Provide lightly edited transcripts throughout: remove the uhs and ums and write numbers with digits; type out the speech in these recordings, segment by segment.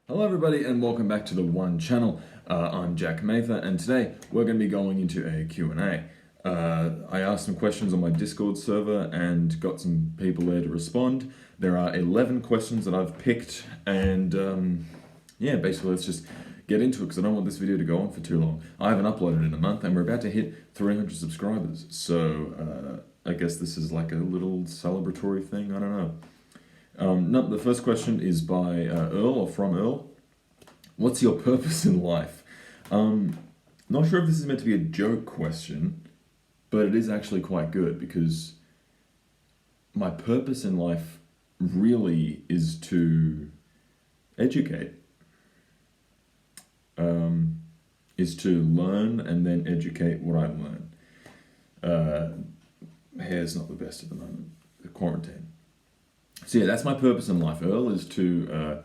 Hello everybody and welcome back to the One channel. I'm Jack Mather and today we're going to be going into a Q&A. I asked some questions on my Discord server and got some people there to respond. There are 11 questions that I've picked and yeah, basically let's just get into it because I don't want this video to go on for too long. I haven't uploaded in a month and we're about to hit 300 subscribers. So I guess this is like a little celebratory thing, I don't know. No, the first question is by Earl, or from Earl. What's your purpose in life? Not sure if this is meant to be a joke question, but it is actually quite good because my purpose in life really is to educate, is to learn and then educate what I learn. Hair's not the best at the moment, the quarantine. So yeah, that's my purpose in life, Earl, is to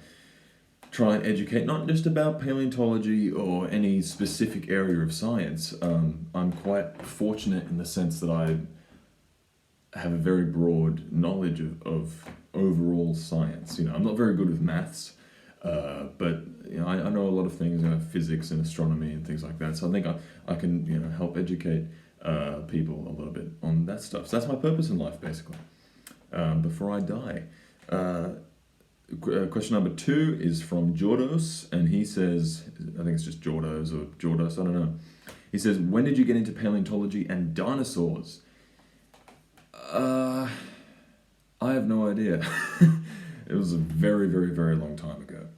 try and educate, not just about paleontology or any specific area of science. I'm quite fortunate in the sense that I have a very broad knowledge of overall science. You know, I'm not very good with maths, but you know, I know a lot of things, physics and astronomy and things like that. So I think I can help educate people a little bit on that stuff. So that's my purpose in life, basically. Before I die. Question number 2 is from Jordos, and he says, I think it's just Jordos or Jordos, I don't know. He says, when did you get into paleontology and dinosaurs? I have no idea. It was a very, very, very long time ago.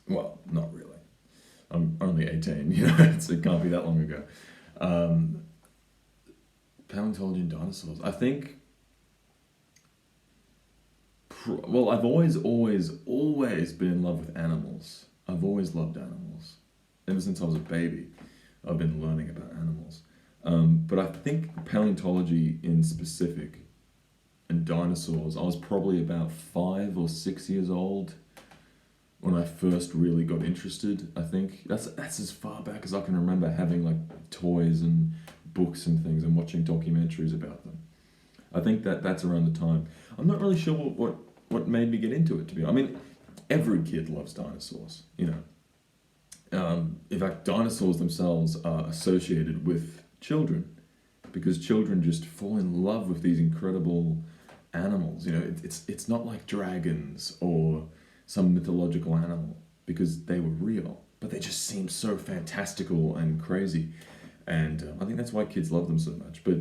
Well, not really. I'm only 18, it can't be that long ago. Paleontology and dinosaurs. I think... Well, I've always been in love with animals. I've always loved animals. Ever since I was a baby, I've been learning about animals. But I think paleontology in specific and dinosaurs, I was probably about 5 or 6 years old when I first really got interested, I think. That's as far back as I can remember having like toys and books and things and watching documentaries about them. I think that's around the time. I'm not really sure what made me get into it, to be honest. I mean, every kid loves dinosaurs, In fact, dinosaurs themselves are associated with children because children just fall in love with these incredible animals. It's not like dragons or some mythological animal because they were real, but they just seem so fantastical and crazy. And I think that's why kids love them so much. But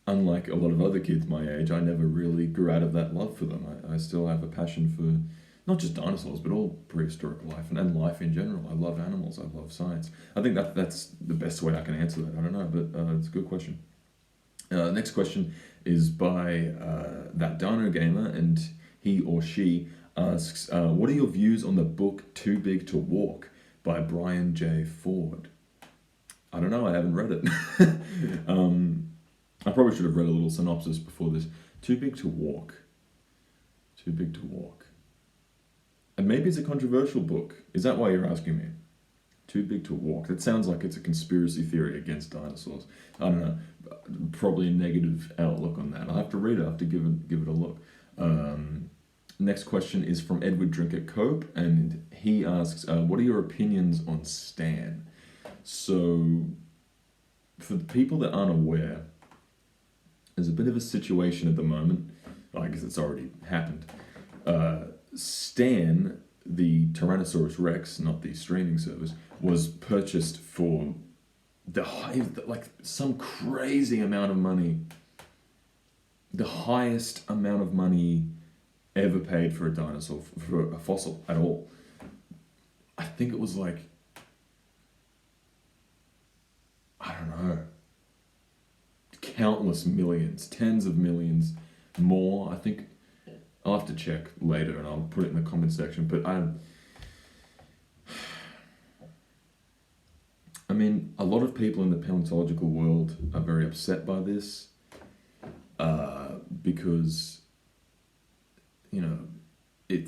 unlike a lot of other kids my age, I never really grew out of that love for them. I still have a passion for not just dinosaurs, but all prehistoric life and life in general. I love animals. I love science. I think that's the best way I can answer that. I don't know, but it's a good question. Next question is by that Dino Gamer, and he or she asks, what are your views on the book Too Big to Walk by Brian J. Ford? I don't know. I haven't read it. I probably should have read a little synopsis before this. Too Big to Walk. Too Big to Walk. And maybe it's a controversial book. Is that why you're asking me? Too Big to Walk. That sounds like it's a conspiracy theory against dinosaurs. I don't know. Probably a negative outlook on that. I'll have to read it. I'll have to give it a look. Next question is from Edward Drinker Cope, and he asks, what are your opinions on Stan? So, for the people that aren't aware, there's a bit of a situation at the moment. I guess it's already happened. Stan, the Tyrannosaurus Rex, not the streaming service, was purchased for some crazy amount of money. The highest amount of money ever paid for a dinosaur, for a fossil at all. I think it was like, I don't know, countless millions, tens of millions more. I think I'll have to check later and I'll put it in the comment section. But I mean, a lot of people in the paleontological world are very upset by this because,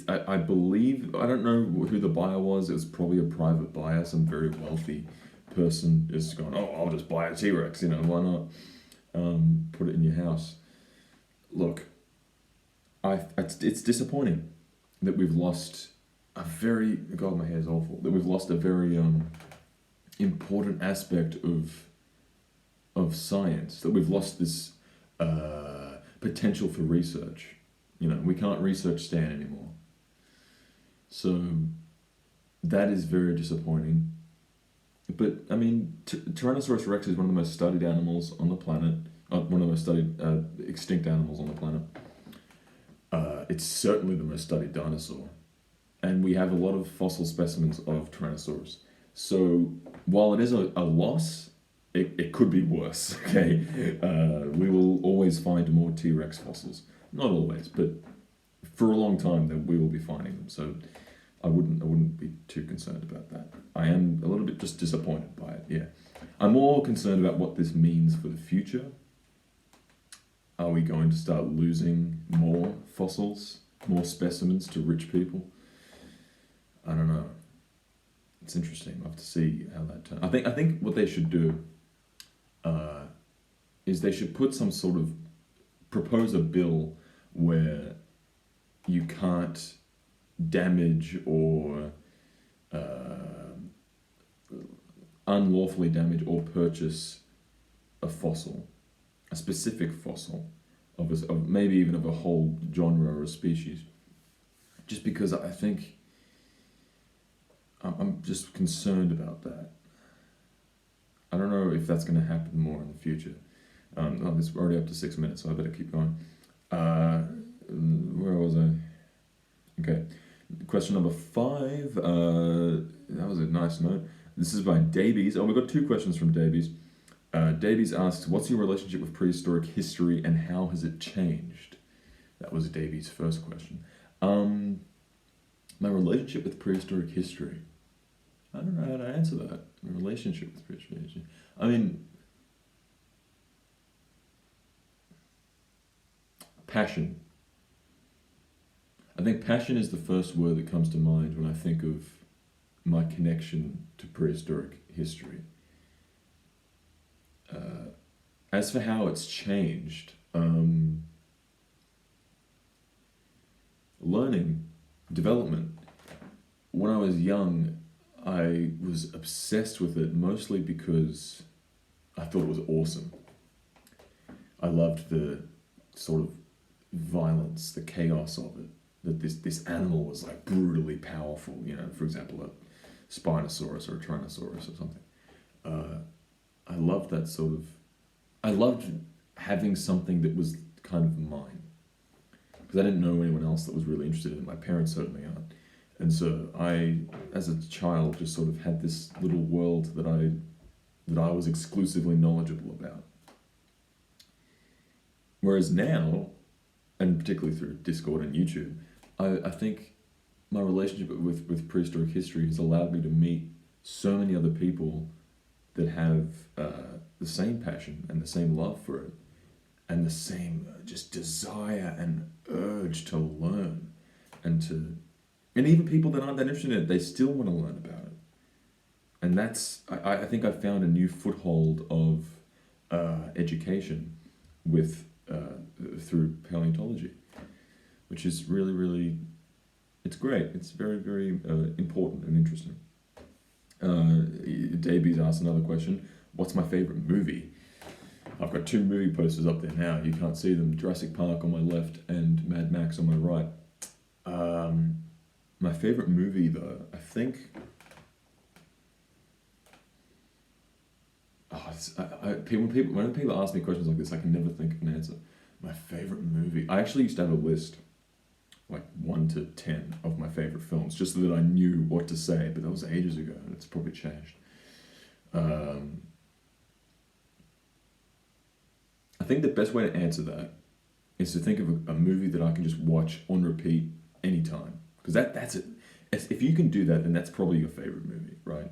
I believe, I don't know who the buyer was. It was probably a private buyer, some very wealthy person is going, oh, I'll just buy a T-Rex, why not? Put it in your house. Look, it's disappointing that we've lost God, my hair's awful. That we've lost a very important aspect of science. That we've lost this potential for research. You know, we can't research Stan anymore. So that is very disappointing. But I mean, Tyrannosaurus Rex is one of the most studied animals on the planet. One of the most studied extinct animals on the planet. It's certainly the most studied dinosaur, and we have a lot of fossil specimens of Tyrannosaurus. So while it is a loss, it could be worse. Okay, we will always find more T-Rex fossils. Not always, but for a long time that we will be finding them. So I wouldn't be too concerned about that. I am a little bit just disappointed by it. Yeah, I'm more concerned about what this means for the future. Are we going to start losing more fossils, more specimens to rich people? I don't know. It's interesting. We'll have to see how that turns. I think what they should do is they should put some sort of propose a bill where you can't damage or unlawfully damage or purchase a fossil, a specific fossil of maybe even of a whole genre or a species, just because I think I'm just concerned about that. I don't know if that's going to happen more in the future. We're already up to 6 minutes, so I better keep going. Where was I? Okay, question number 5. That was a nice note. This is by Davies. Oh, we got 2 questions from Davies. Davies asks, what's your relationship with prehistoric history and how has it changed? That was Davies' first question. My relationship with prehistoric history. I don't know how to answer that. My relationship with prehistoric history. I mean, passion. I think passion is the first word that comes to mind when I think of my connection to prehistoric history. As for how it's changed, learning, development. When I was young, I was obsessed with it mostly because I thought it was awesome. I loved the sort of violence, the chaos of it. That this animal was like brutally powerful, you know, for example, a Spinosaurus or a Tyrannosaurus or something. I loved that sort of. I loved having something that was kind of mine, because I didn't know anyone else that was really interested in it. My parents certainly aren't, and so I, as a child, just sort of had this little world that I was exclusively knowledgeable about. Whereas now, and particularly through Discord and YouTube, I think my relationship with prehistoric history has allowed me to meet so many other people that have the same passion and the same love for it, and the same just desire and urge to learn, and even people that aren't that interested in it, they still want to learn about it. And that's, I think I found a new foothold of education with through paleontology, which is really, really, it's great. It's very, very important and interesting. Davies asked another question. What's my favorite movie? I've got 2 movie posters up there now. You can't see them. Jurassic Park on my left and Mad Max on my right. My favorite movie, though, I think. When people ask me questions like this, I can never think of an answer. My favorite movie. I actually used to have a list, like 1 to 10 of my favorite films, just so that I knew what to say. But that was ages ago, and it's probably changed. I think the best way to answer that is to think of a movie that I can just watch on repeat anytime. Because that's it. If you can do that, then that's probably your favorite movie, right?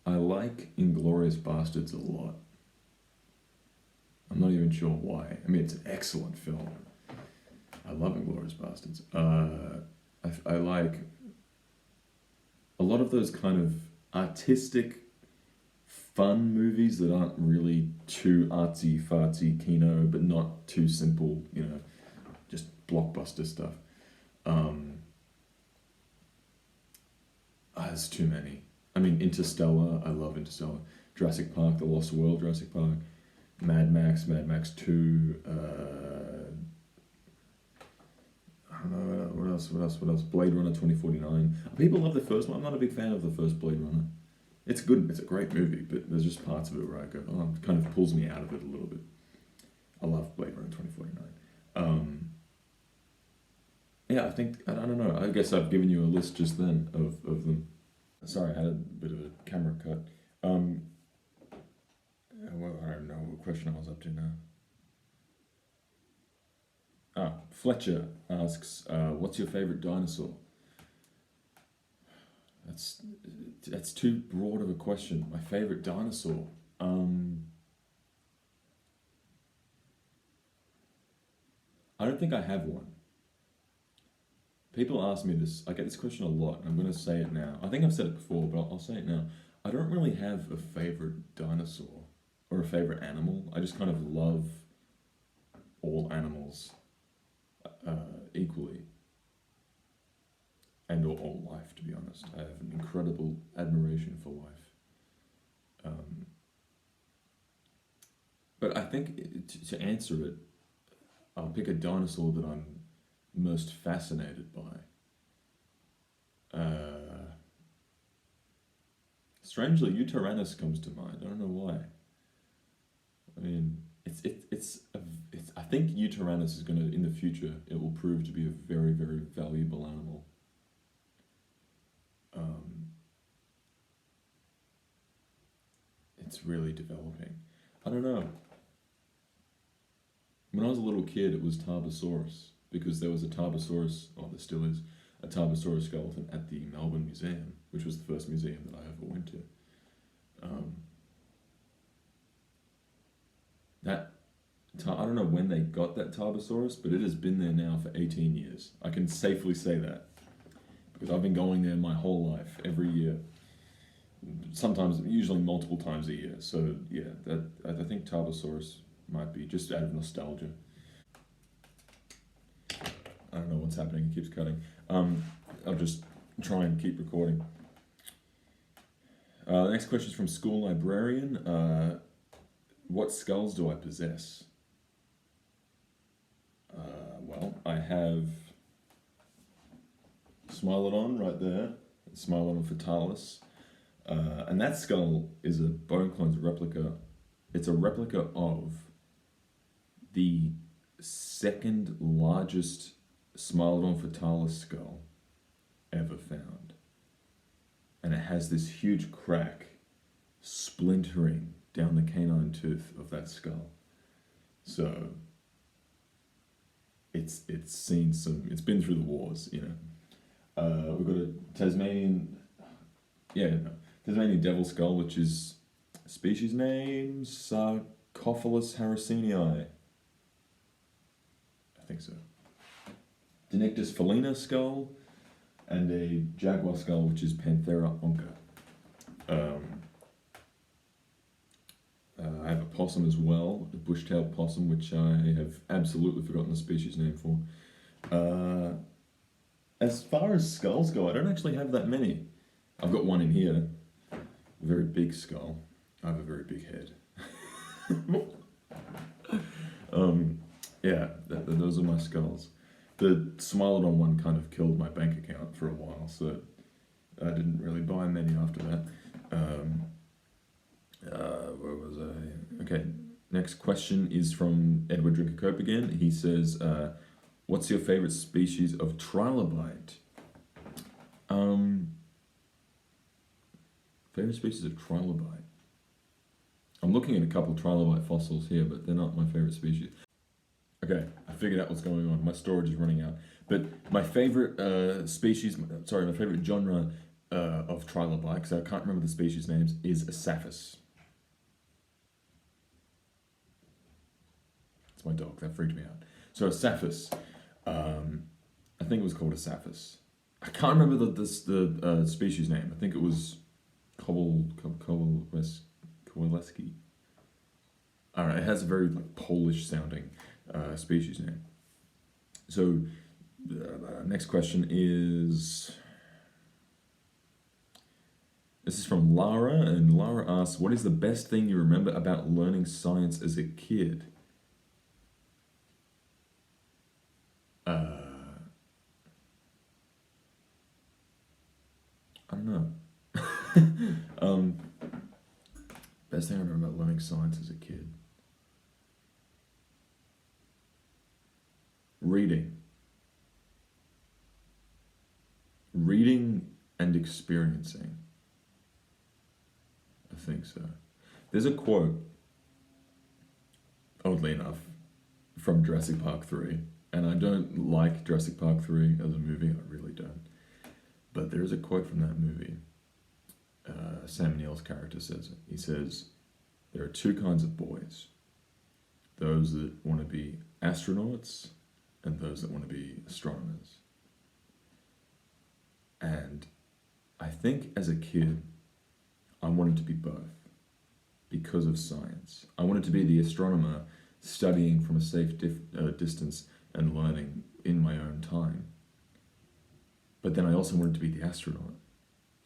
I like Inglourious Bastards a lot. I'm not even sure why. I mean, it's an excellent film. I love Inglourious Bastards. I like a lot of those kind of artistic fun movies that aren't really too artsy fartsy kino, but not too simple, just blockbuster stuff. Um, there's too many. I mean, Interstellar, I love Interstellar. Jurassic Park, The Lost World, Jurassic Park. Mad Max 2, I don't know, what else? Blade Runner 2049. People love the first one. I'm not a big fan of the first Blade Runner. It's good, it's a great movie, but there's just parts of it where I go, oh, it kind of pulls me out of it a little bit. I love Blade Runner 2049. Yeah, I don't know, I guess I've given you a list just then of them. Sorry, I had a bit of a camera cut. Well, I don't know what question I was up to now. Fletcher asks, "What's your favorite dinosaur?" That's that's too broad of a question. My favorite dinosaur. I don't think I have one. People ask me this. I get this question a lot. And I'm going to say it now. I think I've said it before, but I'll say it now. I don't really have a favorite dinosaur or a favorite animal. I just kind of love all animals equally, and all life. To be honest, I have an incredible admiration for life. Um, but I think to answer it, I'll pick a dinosaur that I'm most fascinated by. Strangely, Uranus comes to mind. I don't know why. I mean, I think Uranus is gonna, in the future, it will prove to be a very, very valuable animal. Um, it's really developing. I don't know. When I was a little kid, it was Tarbosaurus because there was a Tarbosaurus, or there still is, a Tarbosaurus skeleton at the Melbourne Museum, which was the first museum that I ever went to. Um, that I don't know when they got that Tarbosaurus, but it has been there now for 18 years. I can safely say that because I've been going there my whole life, every year. Sometimes, usually multiple times a year. So yeah, that I think Tarbosaurus might be just out of nostalgia. I don't know what's happening. It keeps cutting. I'll just try and keep recording. The next question is from School Librarian. What skulls do I possess? Well, I have Smilodon right there, Smilodon fatalis, and that skull is a Bone Clones replica. It's a replica of the second largest Smilodon fatalis skull ever found, and it has this huge crack splintering down the canine tooth of that skull. So it's seen some. It's been through the wars, you know. We've got a Tasmanian, Tasmanian devil skull, which is species name Sarcophagus harrisonii. I think so. Dinictis felina skull, and a jaguar skull, which is Panthera onca. I have a possum as well, a bush-tailed possum, which I have absolutely forgotten the species name for. As far as skulls go, I don't actually have that many. I've got one in here, a very big skull. I have a very big head. Those are my skulls. The Smilodon one kind of killed my bank account for a while, so I didn't really buy many after that. Where was I? Okay, next question is from Edward Drinker Cope again. He says, what's your favorite species of trilobite? Favorite species of trilobite? I'm looking at a couple trilobite fossils here, but they're not my favorite species. Okay, I figured out what's going on. My storage is running out. But my favorite my favorite genre of trilobite, because I can't remember the species names, is Asaphus. It's my dog, that freaked me out. So Asaphus, I think it was called Asaphus. I can't remember the species name. I think it was Kowaleski. I don't know, it has a very like Polish sounding species name. So, next question is. This is from Lara, and Lara asks, what is the best thing you remember about learning science as a kid? I don't know. Best thing I remember about learning science as a kid. Reading. Reading and experiencing. I think so. There's a quote, oddly enough, from Jurassic Park 3, and I don't like Jurassic Park 3 as a movie, I really don't. But there is a quote from that movie. Sam Neill's character says it. He says, there are two kinds of boys. Those that want to be astronauts and those that want to be astronomers. And I think as a kid, I wanted to be both because of science. I wanted to be the astronomer studying from a safe distance and learning in my own time. But then I also wanted to be the astronaut.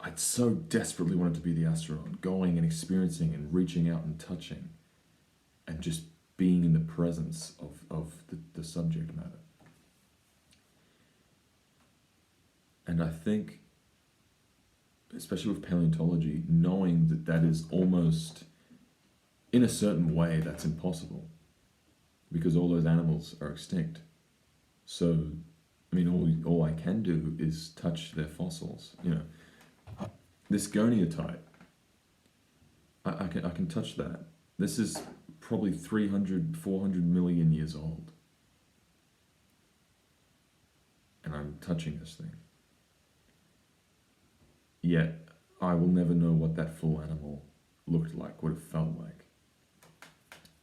I so desperately wanted to be the astronaut, going and experiencing and reaching out and touching and just being in the presence of the subject matter. And I think, especially with paleontology, knowing that that is almost, in a certain way, that's impossible because all those animals are extinct. So, I mean, all I can do is touch their fossils. You know, this goniatite, I can touch that. This is probably 300, 400 million years old. And I'm touching this thing. Yet, I will never know what that full animal looked like, what it felt like.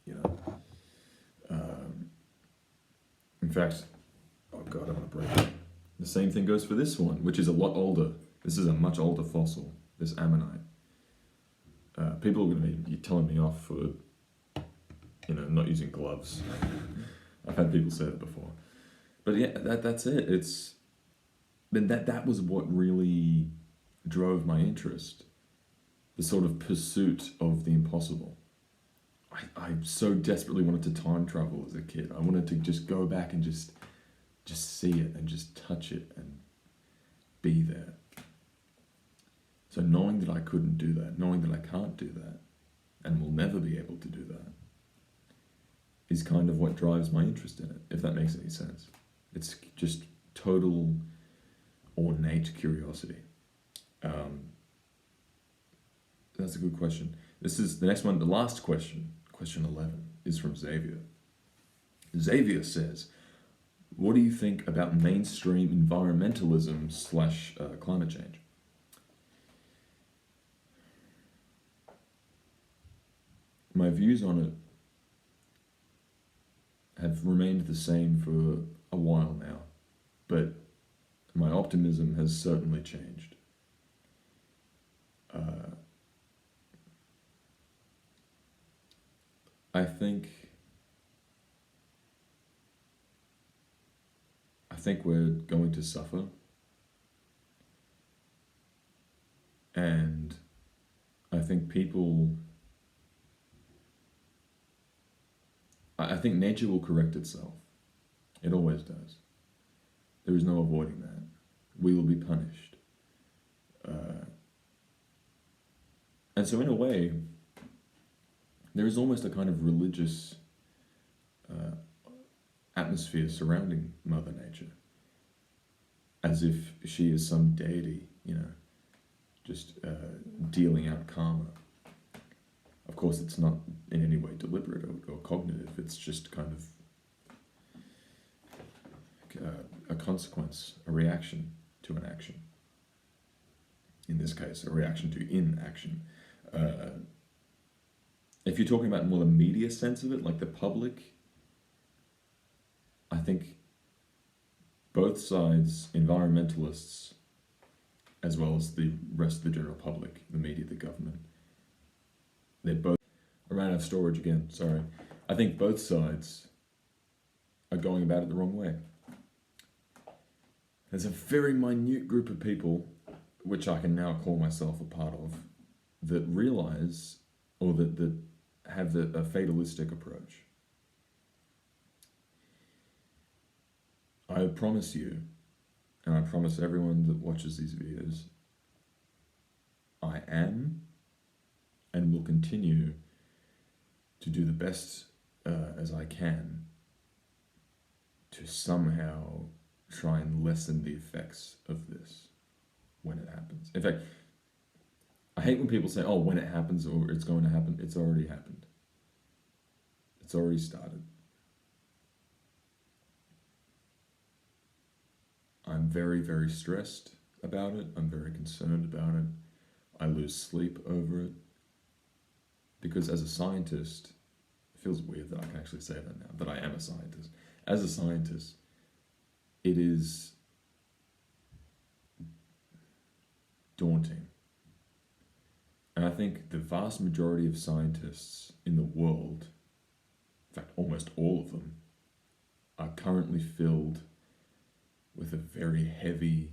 You know? In fact, oh God, I'm gonna break it. The same thing goes for this one, which is a lot older. This is a much older fossil, this ammonite. People are gonna be telling me off for, you know, not using gloves. I've had people say that before. But yeah, that's it. That was what really drove my interest, the sort of pursuit of the impossible. I so desperately wanted to time travel as a kid. I wanted to just go back and just see it and just touch it and be there. So knowing that I couldn't do that, knowing that I can't do that, and will never be able to do that, is kind of what drives my interest in it, if that makes any sense. It's just total ornate curiosity. That's a good question. This is the next one, the last question, question 11, is from Xavier. Xavier says, what do you think about mainstream environmentalism / climate change? My views on it have remained the same for a while now, but my optimism has certainly changed. I think we're going to suffer, and I think I think nature will correct itself. It always does. There is no avoiding that. We will be punished. And so in a way, there is almost a kind of religious atmosphere surrounding Mother Nature, as if she is some deity, you know, just dealing out karma. Of course, it's not in any way deliberate or cognitive. It's just kind of a consequence, a reaction to an action. In this case, a reaction to inaction. If you're talking about more the media sense of it, like the public, I think both sides, environmentalists, as well as the rest of the general public, the media, the government, They're both. I ran out of storage again, sorry. I think both sides are going about it the wrong way. There's a very minute group of people, which I can now call myself a part of, that realize, or that have a fatalistic approach. I promise you, and I promise everyone that watches these videos, I am and will continue to do the best as I can to somehow try and lessen the effects of this when it happens. In fact, I hate when people say, oh, when it happens or it's going to happen. It's already happened. It's already started. I'm very, very stressed about it. I'm very concerned about it. I lose sleep over it. Because as a scientist, it feels weird that I can actually say that now, that I am a scientist. As a scientist, it is daunting. And I think the vast majority of scientists in the world, in fact, almost all of them, are currently filled with a very heavy,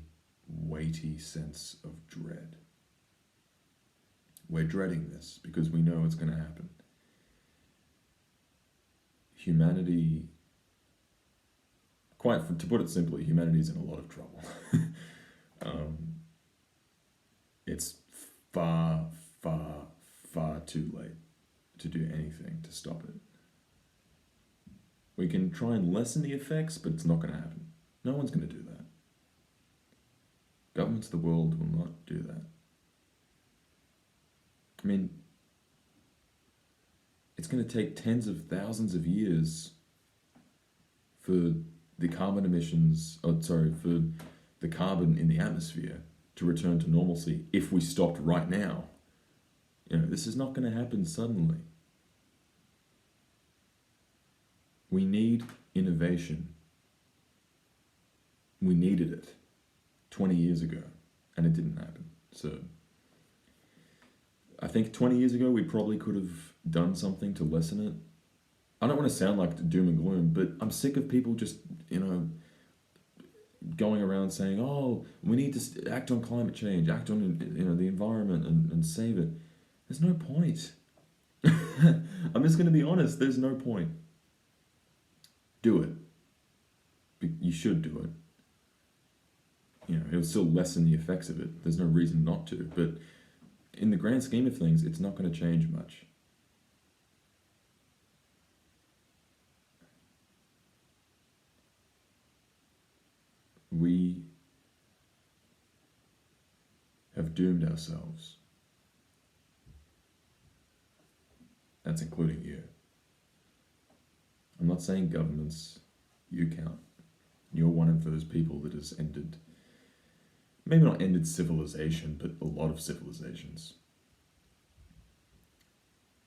weighty sense of dread. We're dreading this because we know it's going to happen. Humanity, to put it simply, humanity is in a lot of trouble. It's far, far, far too late to do anything to stop it. We can try and lessen the effects, but it's not going to happen. No one's going to do that. Governments of the world will not do that. I mean, it's going to take tens of thousands of years for the carbon emissions, for the carbon in the atmosphere to return to normalcy if we stopped right now. This is not going to happen suddenly. We need innovation. We needed it 20 years ago, and it didn't happen. So I think 20 years ago we probably could have done something to lessen it. I don't want to sound like doom and gloom, but I'm sick of people just, going around saying, oh, we need to act on climate change, act on the environment and save it. There's no point. I'm just going to be honest, there's no point. Do it. You should do it. It'll still lessen the effects of it. There's no reason not to, but in the grand scheme of things, it's not going to change much. We have doomed ourselves. That's including you. I'm not saying governments, you count. You're one of those people that has ended, maybe not ended civilization, but a lot of civilizations.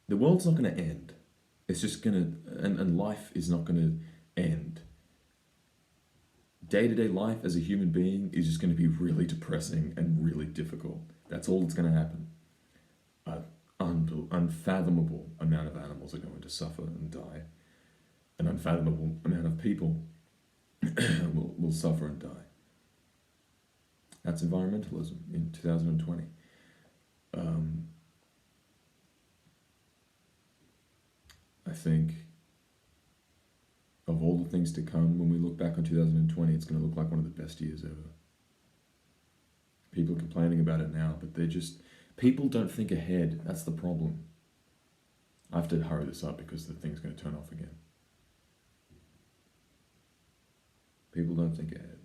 The world's not going to end. It's just going to, and life is not going to end. Day-to-day life as a human being is just going to be really depressing and really difficult. That's all that's going to happen. An unfathomable amount of animals are going to suffer and die. An unfathomable amount of people will suffer and die. That's environmentalism in 2020. I think of all the things to come, when we look back on 2020, it's going to look like one of the best years ever. People are complaining about it now, but people don't think ahead. That's the problem. I have to hurry this up because the thing's going to turn off again. People don't think ahead.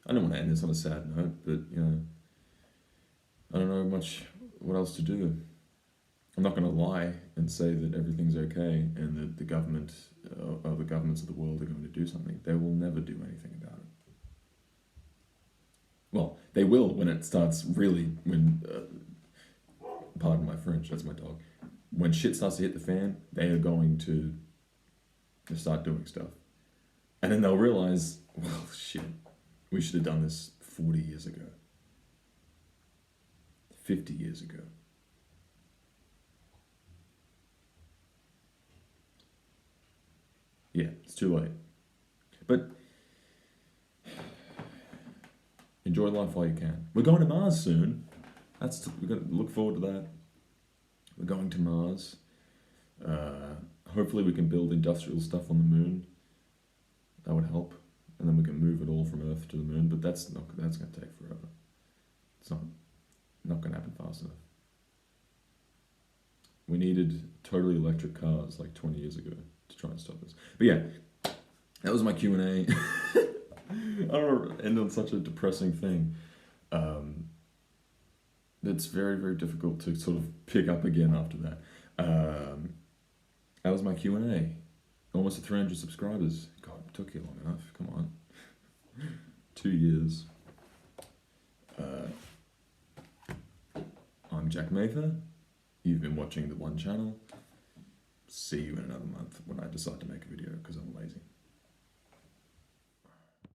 I don't want to end this on a sad note, but, I don't know much what else to do. I'm not going to lie and say that everything's okay and that the governments of the world are going to do something. They will never do anything about it. Well, they will when it starts really, pardon my French, that's my dog. When shit starts to hit the fan, they are going to start doing stuff. And then they'll realize, well, shit, we should have done this 40 years ago. 50 years ago. Yeah, it's too late. But enjoy life while you can. We're going to Mars soon. We're going to look forward to that. We're going to Mars. Hopefully we can build industrial stuff on the moon. That would help. And then we can move it all from Earth to the moon. But that's going to take forever. It's not going to happen fast enough. We needed totally electric cars like 20 years ago to try and stop us. But yeah, that was my Q&A. I don't want to end on such a depressing thing. It's very, very difficult to sort of pick up again after that. That was my Q&A. Almost at 300 subscribers. God, it took you long enough. Come on. 2 years. I'm Jack Mather. You've been watching the One Channel. See you in another month when I decide to make a video because I'm lazy.